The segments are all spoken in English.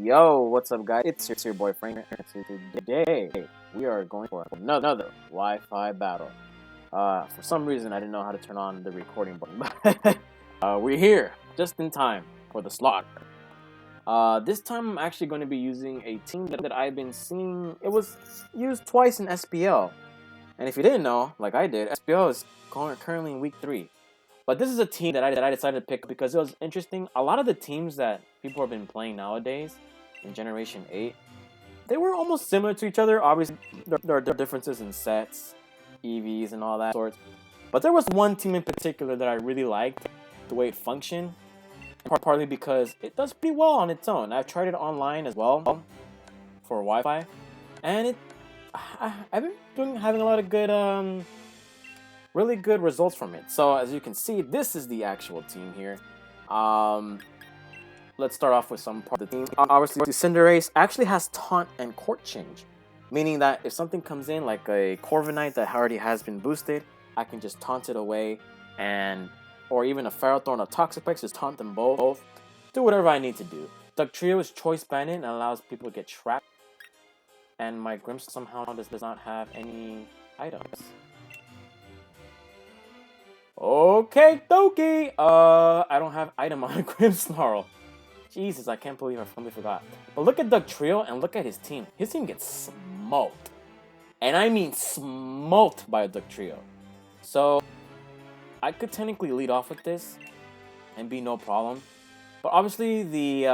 Yo, what's up, guys? It's your boy Frank. Today, we are going for another Wi-Fi battle. For some reason, I didn't know how to turn on the recording button, but we're here just in time for the slaughter. This time, I'm actually going to be using a team that I've been seeing. It was used twice in SPL, and if you didn't know, like I did, SPL is currently in week 3. But this is a team that I decided to pick because it was interesting. A lot of the teams that people have been playing nowadays in Generation 8, they were almost similar to each other. Obviously, there are differences in sets, EVs, and all that sorts. But there was one team in particular that I really liked, the way it functioned, partly because it does pretty well on its own. I've tried it online as well for Wi-Fi, and I've been having a lot of good really good results from it. So as you can see, this is the actual team here. Let's start off with some part of the team. Obviously, Cinderace actually has Taunt and Court Change, meaning that if something comes in like a Corviknight that already has been boosted, I can just taunt it away, or even a Ferrothorn or Toxapex, just taunt them both. Do whatever I need to do. Dugtrio is Choice Bandit and allows people to get trapped. And my Grimmsnarl somehow does not have any items. Okay, dokie. I don't have item on Grimmsnarl. Jesus, I can't believe I finally forgot. But look at Dugtrio and look at his team. His team gets smoked. And I mean smoked by a Dugtrio. So, I could technically lead off with this and be no problem. But obviously, the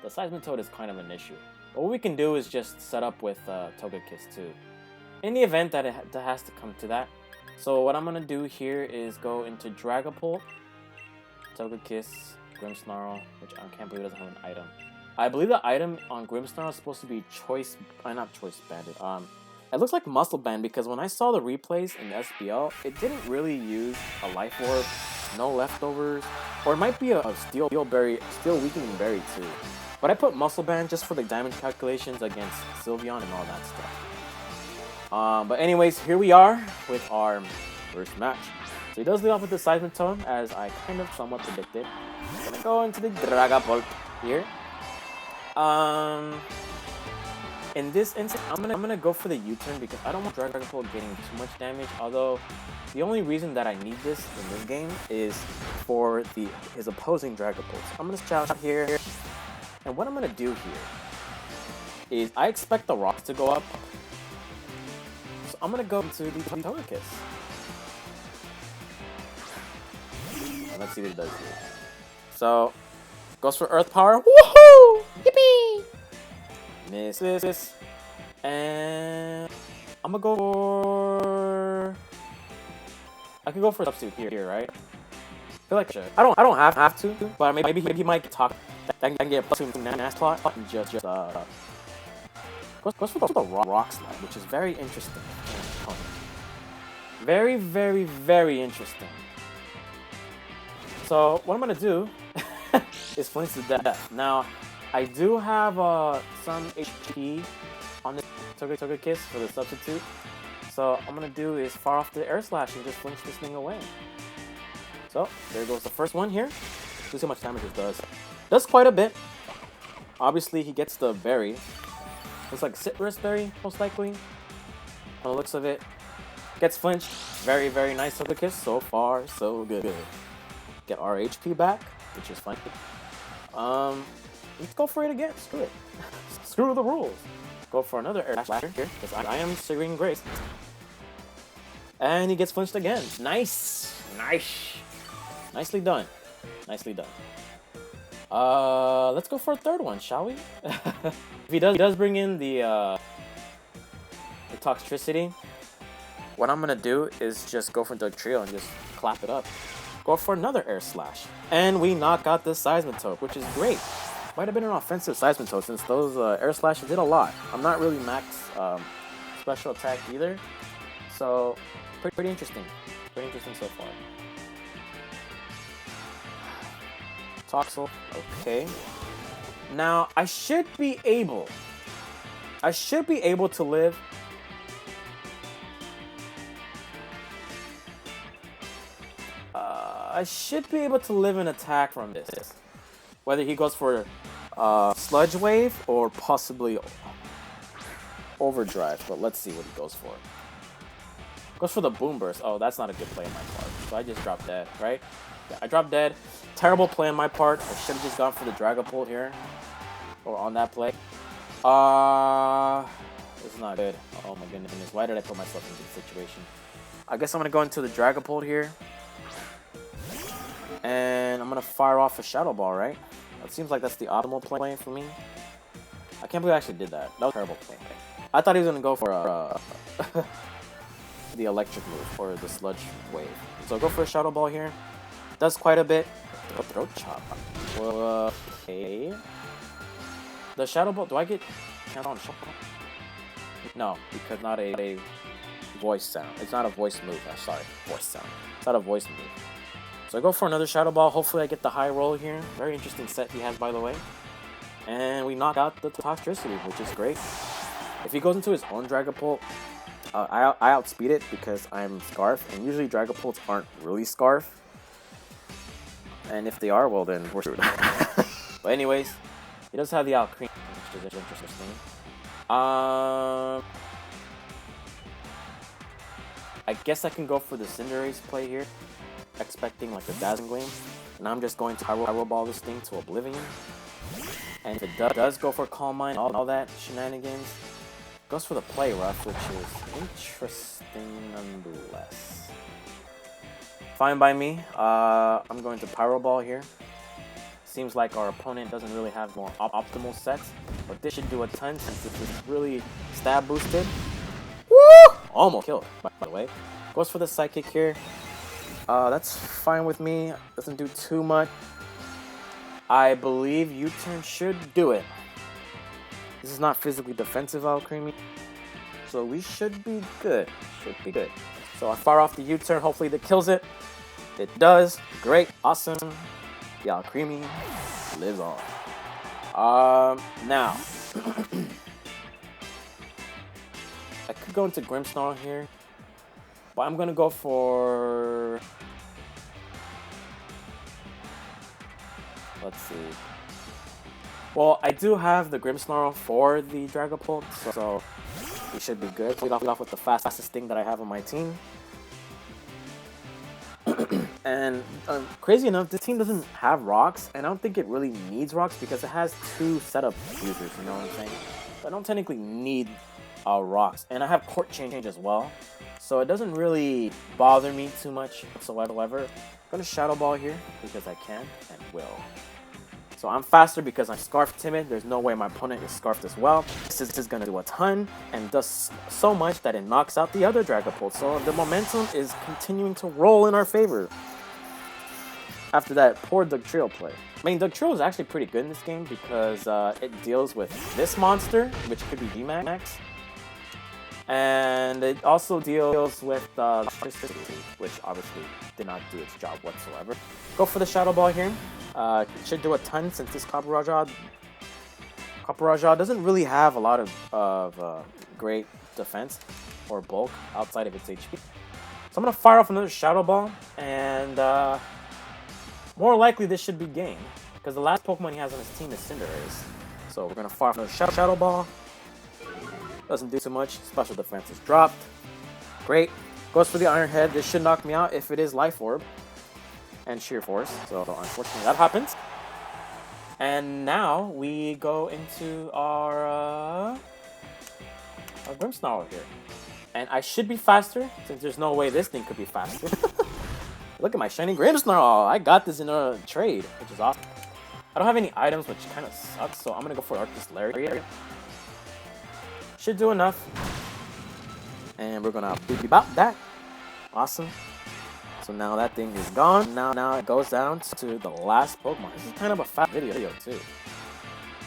Seismitoad is kind of an issue. But what we can do is just set up with Togekiss too. In the event that it has to come to that. So what I'm going to do here is go into Dragapult, Togekiss, Grimmsnarl, which I can't believe it doesn't have an item. I believe the item on Grimmsnarl is supposed to be not Choice Banded. It looks like Muscle Band because when I saw the replays in the SPL, it didn't really use a Life Orb, no leftovers, or it might be a Steel Weakening Berry too. But I put Muscle Band just for the damage calculations against Sylveon and all that stuff. But anyways, here we are with our first match. So he does lead off with the Seismitoad, as I kind of somewhat predicted. I'm gonna go into the Dragapult here. In this instance, I'm gonna go for the U-turn because I don't want Dragapult getting too much damage. Although the only reason that I need this in this game is for his opposing Dragapult. So I'm gonna shout here, and what I'm gonna do here is I expect the rocks to go up. I'm gonna go to the Togekiss. Let's see what it does here. So, goes for Earth Power. Woohoo! Yippee! Misses. And I'm gonna go for. I could go for Substitute here, right? I feel like I should. I don't have to, but maybe he might talk. That can get plus 2 Nastplot and just goes for the Rock Slide, which is very interesting. Very, very, very interesting. So what I'm gonna do is flinch to death. Now, I do have some HP on this Togekiss for the substitute. So I'm gonna do is far off the Air Slash and just flinch this thing away. So there goes the first one here. See how much damage it does. Does quite a bit. Obviously, he gets the berry. Looks like Citrus Berry, most likely. On the looks of it. Gets flinched. Very, very nice Togekiss. So far, so good. Get our HP back, which is fine. Let's go for it again. Screw it. Screw the rules. Go for another Air Slash here, because I am Serene Grace. And he gets flinched again. Nice. Nicely done. Let's go for a third one, shall we? If he does bring in the Toxtricity, what I'm gonna do is just go for Dugtrio and just clap it up. Go for another Air Slash. And we knock out the Seismitoad, which is great. Might have been an offensive Seismitoad since those Air Slashes did a lot. I'm not really max special attack either. So, pretty interesting. Pretty interesting so far. Toxel, okay. Now, I should be able to live. I should be able to live an attack from this. Whether he goes for Sludge Wave or possibly Overdrive, but let's see what he goes for. Goes for the Boom Burst. Oh, that's not a good play on my part. So I just dropped dead, right? Yeah, I dropped dead. Terrible play on my part. I should have just gone for the Dragapult here. Or on that play. This is not good. Oh my goodness. Why did I put myself into this situation? I guess I'm going to go into the Dragapult here. And I'm going to fire off a Shadow Ball, right? It seems like that's the optimal play for me. I can't believe I actually did that. That was a terrible play. I thought he was going to go for the electric move or the sludge wave. So go for a Shadow Ball here. Does quite a bit. Throat Chop. Well, okay. The Shadow Ball, do I get count on Shadow Ball? No, because not a voice sound. It's not a voice move. I'm sorry, voice sound. It's not a voice move. So I go for another Shadow Ball. Hopefully I get the high roll here. Very interesting set he has, by the way. And we knock out the Toxtricity, which is great. If he goes into his own Dragapult, I outspeed it because I'm Scarf, and usually Dragapults aren't really Scarf. And if they are, well then we're screwed. But anyways, he does have the Alcremie, which is interesting. I guess I can go for the Cinderace play here, expecting like a Dazzling Gleam. And I'm just going to Hyrule Ball this thing to Oblivion. And if it does go for Calm Mind, all that shenanigans, goes for the Play Rough, which is interesting nonetheless. Fine by me. I'm going to Pyro Ball here. Seems like our opponent doesn't really have more optimal sets, but this should do a ton since this is really stab boosted. Woo! Almost killed, by the way. Goes for the Psychic here. That's fine with me. Doesn't do too much. I believe U-turn should do it. This is not physically defensive Alcremie, so we should be good. Should be good. So I fire off the U-turn. Hopefully that kills it. It does. Great. Awesome. The Alcremie lives on. Now I could go into Grimmsnarl here, but I'm gonna go for, let's see. Well, I do have the Grimmsnarl for the Dragapult, so we should be good. Lead off with the fastest thing that I have on my team. And crazy enough, this team doesn't have rocks, and I don't think it really needs rocks because it has two setup users, you know what I'm saying? So I don't technically need rocks, and I have Court Change as well, so it doesn't really bother me too much whatsoever. I'm gonna Shadow Ball here because I can and will. So I'm faster because I'm Scarf Timid. There's no way my opponent is Scarfed as well. This is gonna do a ton and does so much that it knocks out the other Dragapult. So the momentum is continuing to roll in our favor. After that poor Dugtrio play. I mean, Dugtrio is actually pretty good in this game because it deals with this monster, which could be VMAX. And it also deals with Toxtricity, which obviously did not do its job whatsoever. Go for the Shadow Ball here. It should do a ton since this Copperajah doesn't really have a lot of great defense or bulk outside of its HP. So I'm going to fire off another Shadow Ball, and more likely this should be game, because the last Pokemon he has on his team is Cinderace. So we're going to fire off another Shadow Ball. Doesn't do too much. Special defense is dropped. Great. Goes for the Iron Head. This should knock me out if it is Life Orb and Sheer Force. So unfortunately that happens. And now we go into our Grimmsnarl here. And I should be faster since there's no way this thing could be faster. Look at my shiny Grimmsnarl. I got this in a trade, which is awesome. I don't have any items, which kind of sucks. So I'm going to go for Arctis Lariat. Should do enough. And we're gonna beep about that. Awesome. So now that thing is gone. Now it goes down to the last Pokemon. This is kind of a fast video too.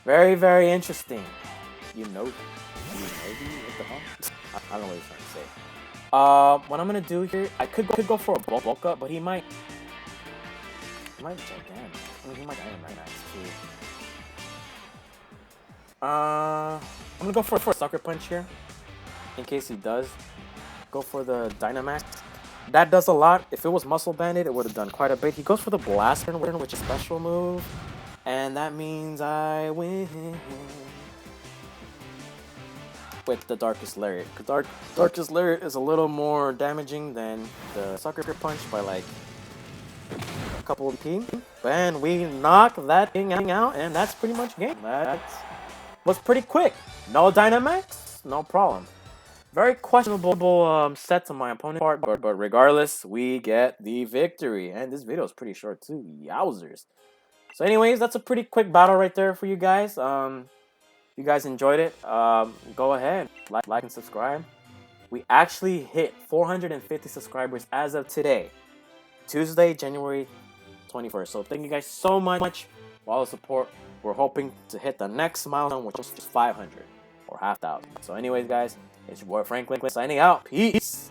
Very, very interesting. You know what the hell? I don't know what he's trying to say. What I'm gonna do here, I could go for a bulk up, but he might Gigantic. I mean, he might Dynamax too. I'm gonna go for a Sucker Punch here, in case he does go for the Dynamax. That does a lot. If it was Muscle Banded, it would have done quite a bit. He goes for the Blaster, which is a special move. And that means I win. With the Darkest Lariat. Because Darkest Lariat is a little more damaging than the Sucker Punch by like a couple of P. And we knock that thing out, and that's pretty much game. That was pretty quick. No Dynamax, no problem. Very questionable sets on my opponent's part, but regardless, we get the victory. And this video is pretty short too. Yowzers. So anyways, that's a pretty quick battle right there for you guys. If you guys enjoyed it, go ahead, like and subscribe. We actually hit 450 subscribers as of today, Tuesday, January 21st. So thank you guys so much for all the support. We're hoping to hit the next milestone, which is just 500 or half thousand. So anyways, guys, it's your boy Franklin signing out. Peace.